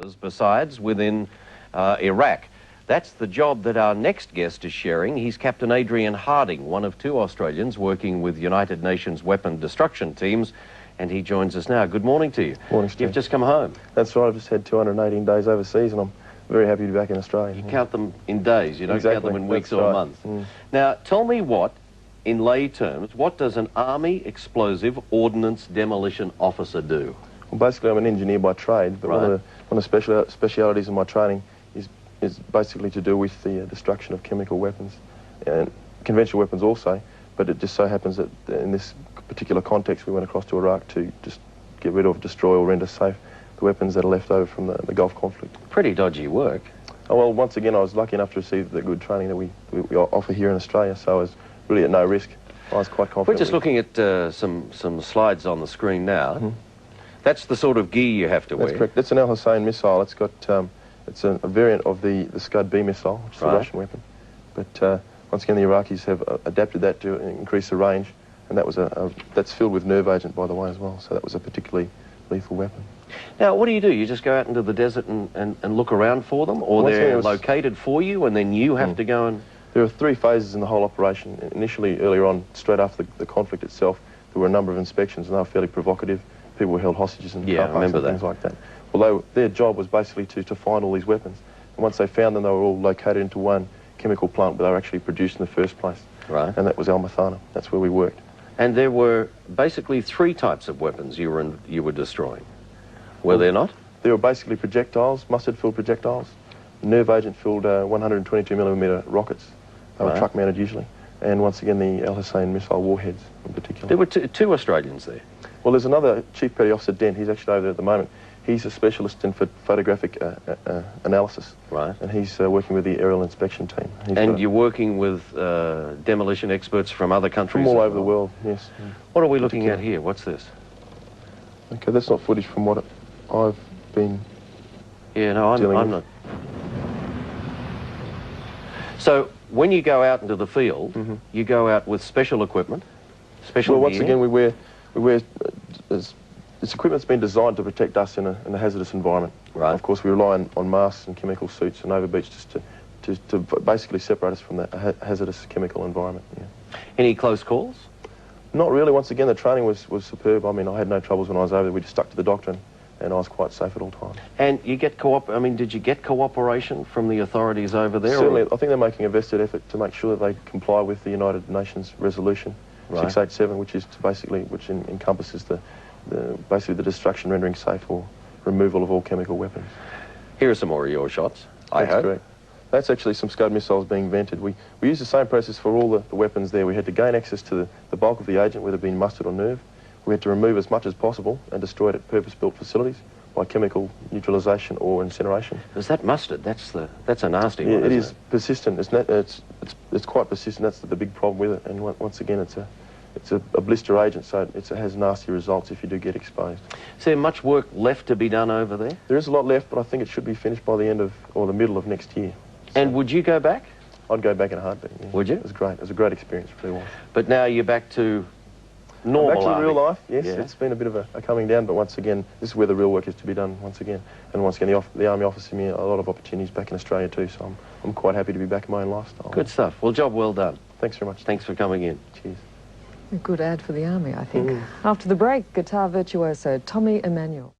others besides within Iraq. That's the job that our next guest is sharing. He's Captain Adrian Harding, one of 2 Australians working with United Nations weapon destruction teams, and he joins us now. Good morning to you. Morning, Steve. You've just come home. That's right. I've just had 218 days overseas, and I'm very happy to be back in Australia. You count them in days, you don't count them in weeks or months. Mm. Now, tell me in lay terms, what does an Army Explosive Ordnance Demolition Officer do? Well, basically, I'm an engineer by trade, but one of the specialities of my training is basically to do with the destruction of chemical weapons and conventional weapons also. But it just so happens that in this particular context, we went across to Iraq to just get rid of, destroy, or render safe the weapons that are left over from the Gulf conflict. Pretty dodgy work. Oh, well, once again, I was lucky enough to receive the good training that we offer here in Australia, so I was really at no risk. I was quite confident. We're just looking at some slides on the screen now. Mm-hmm. That's the sort of gear you have to wear. That's correct. That's an Al Hussein missile. It's got it's a variant of the Scud-B missile, which is a Russian weapon. But once again, the Iraqis have adapted that to increase the range, and that was that's filled with nerve agent, by the way, as well. So that was a particularly lethal weapon. Now, what do? You just go out into the desert and look around for them, or they're located for you, and then you have to go and... There are 3 phases in the whole operation. Initially, earlier on, straight after the conflict itself, there were a number of inspections, and they were fairly provocative. People were held hostages and car parks and things like that. Although their job was basically to find all these weapons. And once they found them, they were all located into one chemical plant where they were actually produced in the first place. Right. And that was Al Mathana. That's where we worked. And there were basically 3 types of weapons you were destroying. Were there not? There were basically projectiles, mustard-filled projectiles, nerve agent-filled 122mm rockets. They were truck-mounted usually. And once again, the Al Hussein missile warheads in particular. There were 2 Australians there. Well, there's another Chief Petty Officer, Dent. He's actually over there at the moment. He's a specialist in photographic analysis. Right. And he's working with the aerial inspection team. And you're working with demolition experts from other countries? From all over the world, yes. What are we looking at here? What's this? Okay, that's not footage from what I've been I'm not. So, when you go out into the field, you go out with special equipment, special gear? Once again, we wear this equipment's been designed to protect us in a hazardous environment. Right. Of course, we rely on masks and chemical suits and overbeats just to basically separate us from that hazardous chemical environment. Yeah. Any close calls? Not really. Once again, the training was superb. I mean, I had no troubles when I was over there. We just stuck to the doctrine, and I was quite safe at all times. And you get did you get cooperation from the authorities over there? Certainly. I think they're making a vested effort to make sure that they comply with the United Nations resolution 687, which encompasses basically the destruction, rendering safe, or removal of all chemical weapons. Here are some more of your shots, I hope. That's correct. That's actually some Scud missiles being vented. We used the same process for all the weapons there. We had to gain access to the bulk of the agent, whether it be mustard or nerve. We had to remove as much as possible and destroy it at purpose-built facilities by chemical neutralisation or incineration. Is that mustard? That's a nasty one. Yeah, it is persistent. It's quite persistent. That's the big problem with it. And once again, it's a blister agent, so it has nasty results if you do get exposed. Is there much work left to be done over there? There is a lot left, but I think it should be finished by the end of, or the middle of next year. So and would you go back? I'd go back in a heartbeat. Yeah. Would you? It was great. It was a great experience, it really was. But now you're back to normal back to Army. real life, yes. Yeah. It's been a bit of a coming down, but once again, this is where the real work is to be done once again. And once again, the Army offers me a lot of opportunities back in Australia too, so I'm quite happy to be back in my own lifestyle. Good stuff. Well, job well done. Thanks very much. Thanks for coming in. Cheers. A good ad for the Army, I think. After the break, guitar virtuoso Tommy Emmanuel.